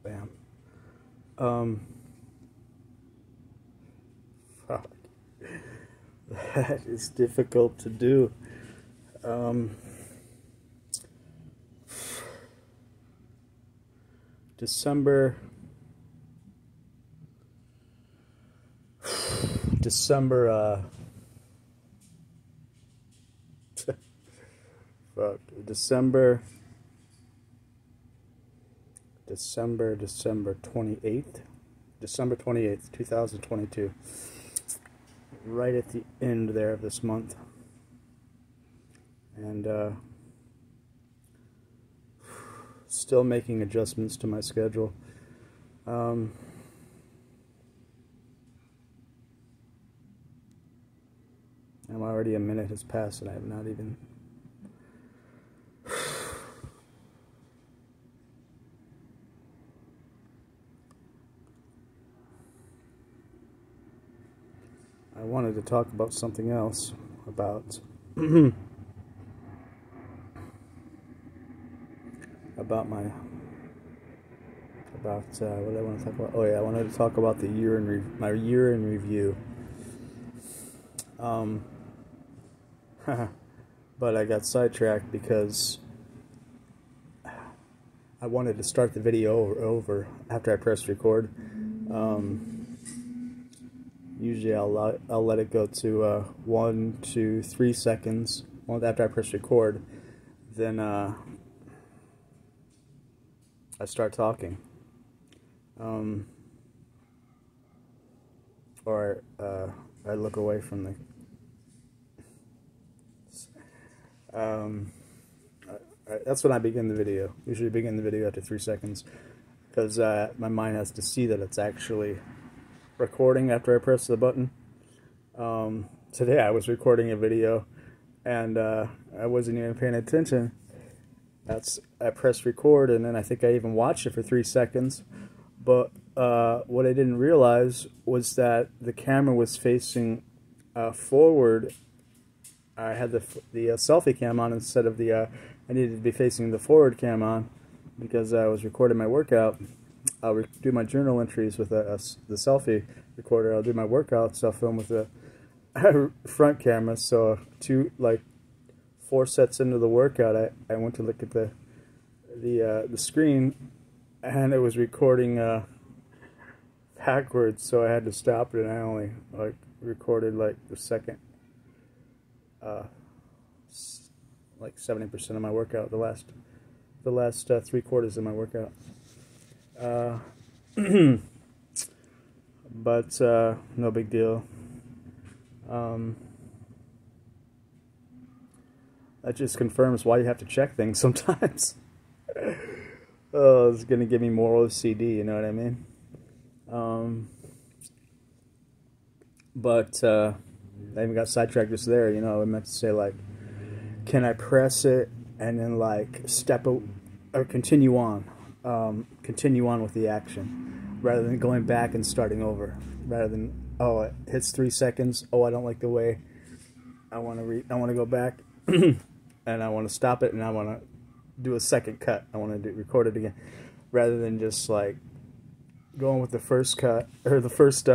Bam. Fuck. That is difficult to do. December, fuck, December 28th, December 28th, 2022, right at the end there of this month, and still making adjustments to my schedule. I'm already a minute has passed and I have not even I wanted to talk about something else, about what did I want to talk about? Oh yeah, I wanted to talk about the my year in review. But I got sidetracked because I wanted to start the video over after I pressed record. Usually I'll let it go to 1, 2, 3 seconds after I press record. Then I start talking, or I look away from the. That's when I begin the video. Usually begin the video after 3 seconds, because my mind has to see that it's actually recording after I press the button. Today I was recording a video and I wasn't even paying attention. I pressed record, and then I think I even watched it for 3 seconds, but what I didn't realize was that the camera was facing forward. I had the selfie cam on instead of the I needed to be facing the forward cam on, because I was recording my workout. I'll do my journal entries with the selfie recorder. I'll do my workouts. I'll film with the front camera. So 4 sets into the workout, I went to look at the screen, and it was recording backwards. So I had to stop it, and I only recorded the second, 70% of my workout. The last 3/4 of my workout. But no big deal. That just confirms why you have to check things sometimes. Oh, it's gonna give me more OCD, you know what I mean? But I even got sidetracked just there. You know, I meant to say, can I press it and then or continue on with the action, rather than going back and starting over, rather than, oh, it hits 3 seconds, oh, I don't like the way, I want to go back and I want to stop it, and I want to do a second cut, I want to record it again, rather than just going with the first cut, or the first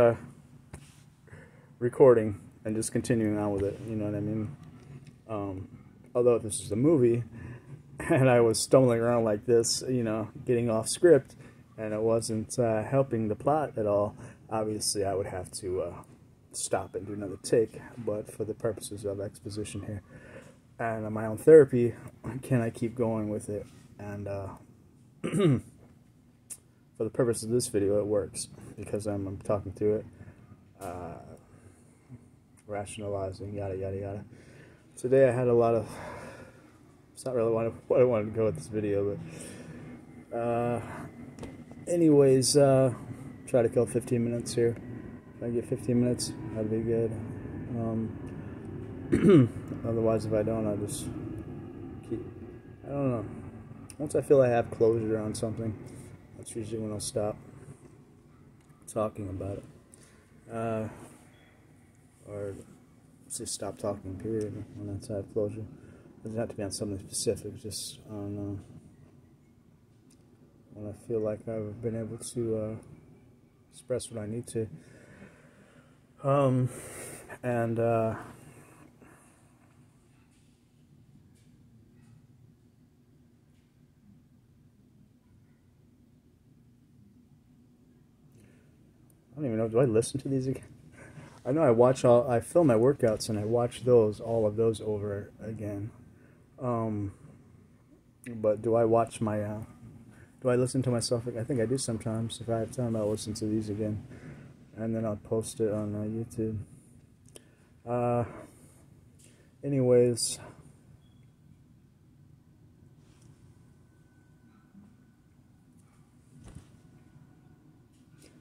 recording, and just continuing on with it, you know what I mean? Although this is a movie, and I was stumbling around like this, you know, getting off script, and it wasn't helping the plot at all, obviously I would have to stop and do another take. But for the purposes of exposition here and my own therapy, can I keep going with it? And for the purpose of this video, it works, because I'm talking through it, rationalizing, yada yada yada. Today I had a lot of, it's not really what I wanted to go with this video, but anyways, try to kill 15 minutes here. If I get 15 minutes, that'd be good. Otherwise, if I don't, I'll just keep, I don't know. Once I feel I have closure on something, that's usually when I'll stop talking about it. Or just stop talking, period, when that's I have closure. It doesn't have to be on something specific, just on when I feel like I've been able to express what I need to. And I don't even know, do I listen to these again? I know I film my workouts and I watch all of those over again. But do I watch do I listen to myself? I think I do sometimes. If I have time, I'll listen to these again. And then I'll post it on YouTube. Anyways.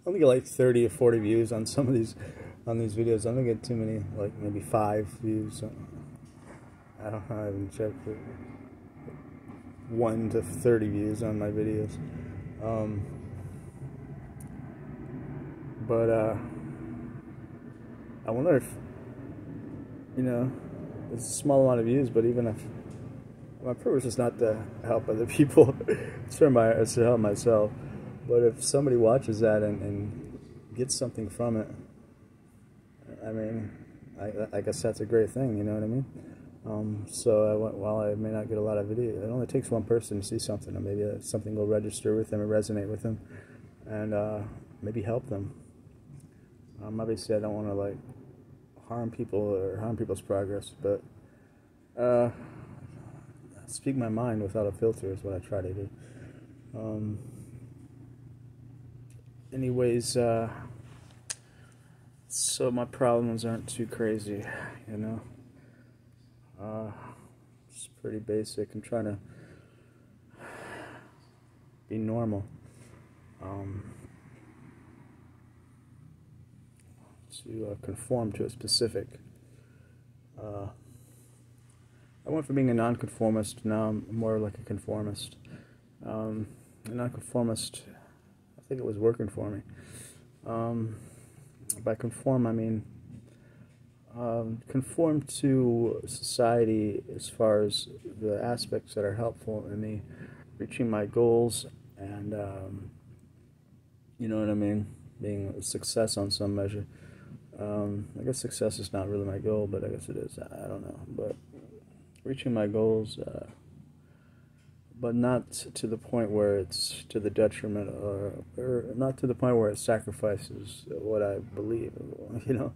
I only get like 30 or 40 views on some of these videos. I don't get too many, like maybe 5 views. I haven't checked it. 1 to 30 views on my videos. But I wonder if, it's a small amount of views, but even if my purpose is not to help other people, it's to help myself. But if somebody watches that and gets something from it, I mean, I guess that's a great thing, you know what I mean? So while I may not get a lot of video, it only takes one person to see something, and maybe something will register with them or resonate with them, and maybe help them. Obviously, I don't want to like harm people or harm people's progress, but speak my mind without a filter is what I try to do. Anyways, so my problems aren't too crazy, you know. It's pretty basic. I'm trying to be normal. To conform to a specific. I went from being a nonconformist, now I'm more like a conformist. A nonconformist, I think it was working for me. By conform, I mean conform to society as far as the aspects that are helpful in me reaching my goals and, you know what I mean, being a success on some measure. I guess success is not really my goal, but I guess it is. I don't know. But reaching my goals, but not to the point where it's to the detriment, or not to the point where it sacrifices what I believe. You know,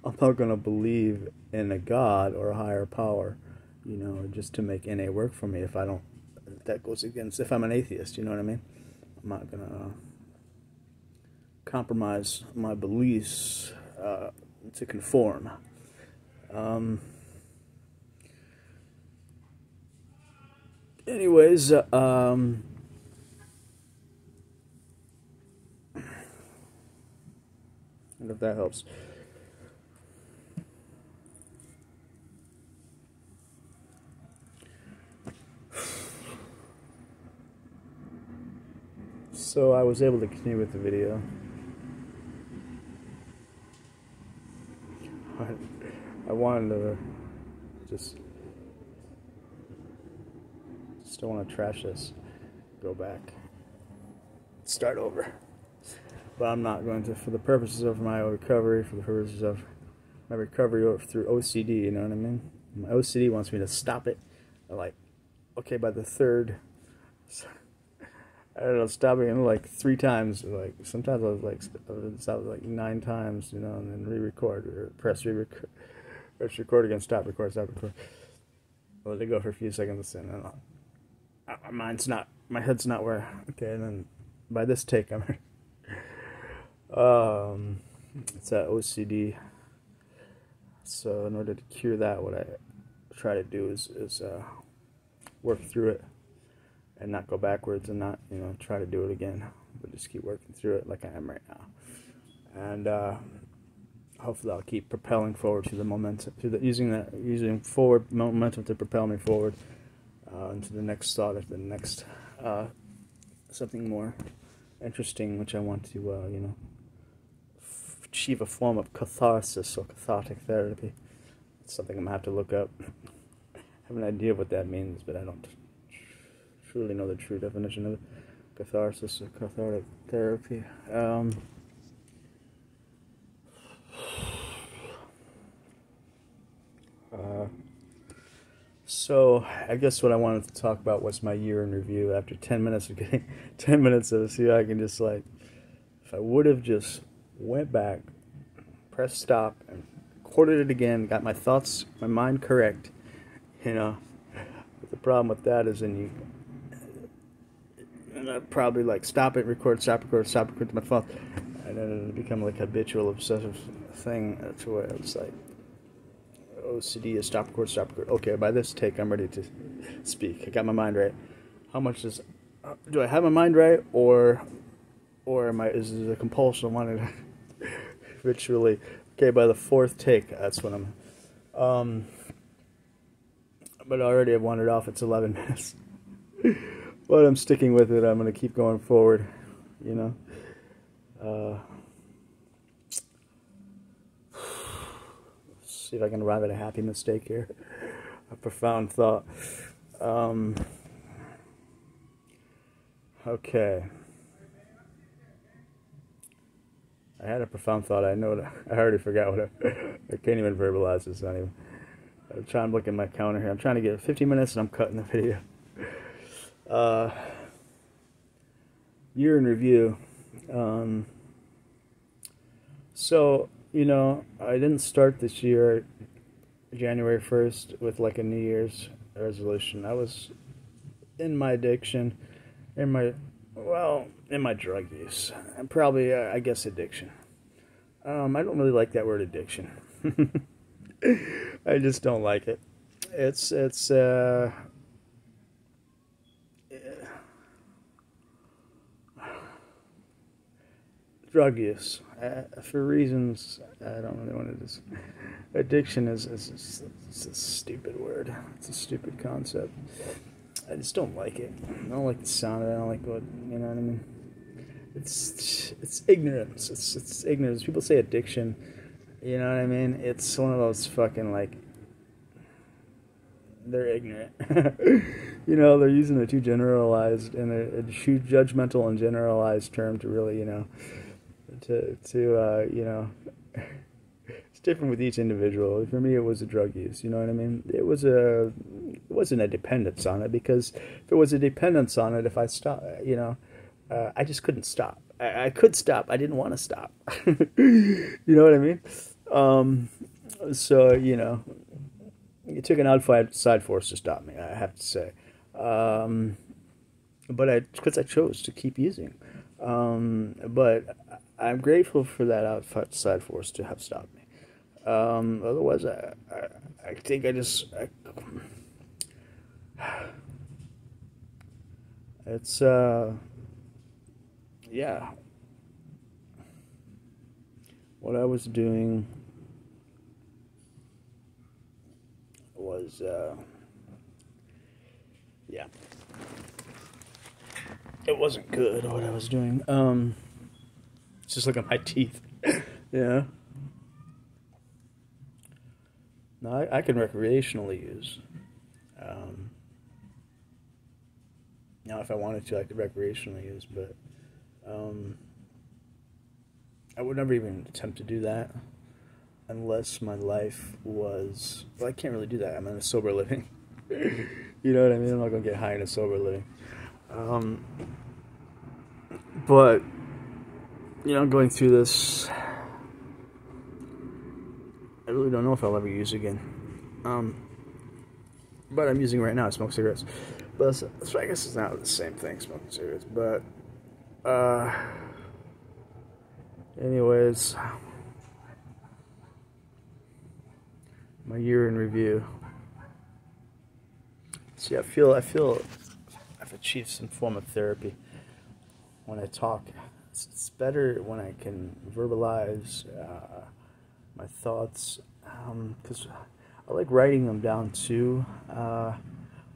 I'm not going to believe in a God or a higher power, you know, just to make NA work for me. If that goes against, if I'm an atheist, you know what I mean? I'm not going to compromise my beliefs to conform. Anyways, and if that helps. So I was able to continue with the video. I wanted to just don't want to trash this, go back, start over. But I'm not going to, for the purposes of my recovery, for the purposes of my recovery through OCD, you know what I mean? My OCD wants me to stop it. I'm like, okay, by the third, I don't know, stopping like 3 times. Like sometimes I was like, stop like 9 times, you know, and then re-record or press re-record, press record again, stop record, stop record. I'll let it go for a few seconds, and then my head's not where. Okay, and then by this take, I'm. It's that OCD. So in order to cure that, what I try to do is work through it and not go backwards, and not, you know, try to do it again, but just keep working through it like I am right now. And hopefully I'll keep propelling forward to the momentum, using forward momentum to propel me forward into the next thought, or the next something more interesting, which I want to, you know, achieve a form of catharsis or cathartic therapy. It's something I'm gonna have to look up. I have an idea of what that means, but I don't truly know the true definition of it. catharsis or cathartic therapy. So I guess what I wanted to talk about was my year in review. After 10 minutes of getting 10 minutes of see, I can just like, if I would have just went back, pressed stop, and recorded it again, got my thoughts, my mind correct, you know. But the problem with that is then you, and I'd probably like stop it, record, stop, record to my phone, and then it'd become like a habitual, obsessive thing to where it's like, OCD is stop, record, stop, record. Okay, by this take, I'm ready to speak. I got my mind right. How much do I have my mind right, or is it a compulsion? I wanted to ritually. Okay, by the fourth take, that's when I'm. But already I've wandered off. It's 11 minutes, but I'm sticking with it. I'm gonna keep going forward. You know. See if I can arrive at a happy mistake here. A profound thought. Okay. I had a profound thought. I know that I already forgot what I can't even verbalize this. Not even. I'm trying to look at my counter here. I'm trying to get 50 minutes and I'm cutting the video. Year in review. So, you know, I didn't start this year, January 1st, with like a New Year's resolution. I was in my addiction, in my drug use. And probably, I guess, addiction. I don't really like that word addiction. I just don't like it. It's drug use. For reasons I don't really want to just. Addiction is it's a stupid word. It's a stupid concept. I just don't like it. I don't like the sound of it. I don't like what, you know what I mean. It's ignorance. It's ignorance. People say addiction. You know what I mean? It's one of those fucking like. They're ignorant. You know, they're using a too generalized and a too judgmental and generalized term to really, you know. You know, it's different with each individual. For me, it was a drug use. You know what I mean? It wasn't a dependence on it, because if it was a dependence on it, if I stopped, you know, I just couldn't stop. I could stop. I didn't want to stop. You know what I mean? So you know, it took an outside force to stop me, I have to say. But because I chose to keep using. But I'm grateful for that outside force to have stopped me. Otherwise, I think it's yeah. What I was doing was yeah. It wasn't good what I was doing. Just look at my teeth. Yeah. No, I can recreationally use. Now, if I wanted to, I could recreationally use, but I would never even attempt to do that unless my life was. Well, I can't really do that. I'm in a sober living. You know what I mean? I'm not gonna get high in a sober living. But you know, going through this, I really don't know if I'll ever use again. But I'm using right now. I smoke cigarettes, but so I guess it's not the same thing, smoking cigarettes. But anyways, my year in review. See, I feel I've achieved some form of therapy when I talk. It's better when I can verbalize my thoughts, because I like writing them down too.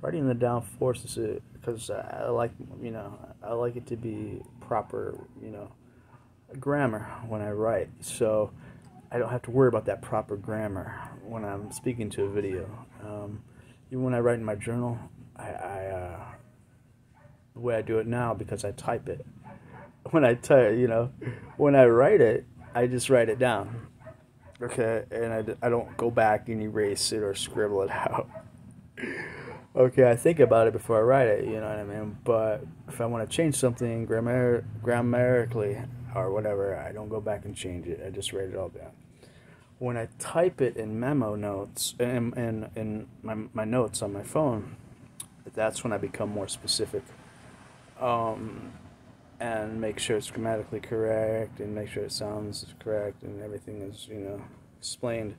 Writing them down forces it, because I like, you know, I like it to be proper, you know, grammar when I write. So I don't have to worry about that proper grammar when I'm speaking to a video. Even when I write in my journal, the way I do it now because I type it. When I type, when I write it, I just write it down. Okay, and I don't go back and erase it or scribble it out. Okay, I think about it before I write it, you know what I mean? But if I want to change something grammatically or whatever, I don't go back and change it. I just write it all down. When I type it in memo notes, in my notes on my phone, that's when I become more specific. And make sure it's grammatically correct and make sure it sounds correct and everything is, explained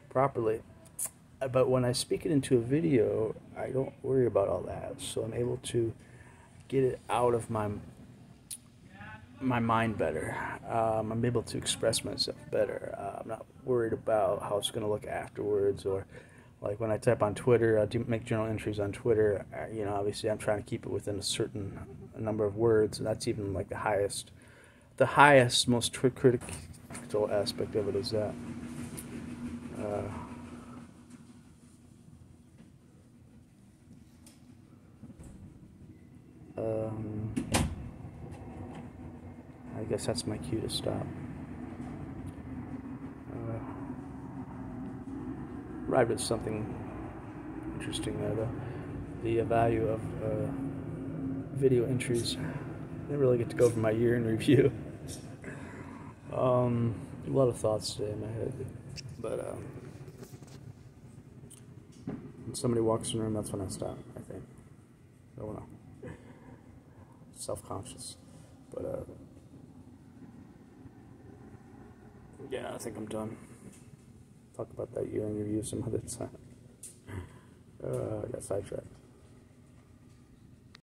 properly. But when I speak it into a video, I don't worry about all that. So I'm able to get it out of my mind better. I'm able to express myself better. I'm not worried about how it's going to look afterwards, or like when I type on Twitter, I do make journal entries on Twitter. Obviously I'm trying to keep it within a certain number of words, and that's even like the highest, most critical aspect of it is that. I guess that's my cue to stop. Arrived at something interesting there, though. The value of video entries. I didn't really get to go over my year in review. A lot of thoughts today in my head, but when somebody walks in the room, that's when I stop, I think. I don't know. Self-conscious, but yeah, I think I'm done. Talk about that year in review some other time. I got sidetracked.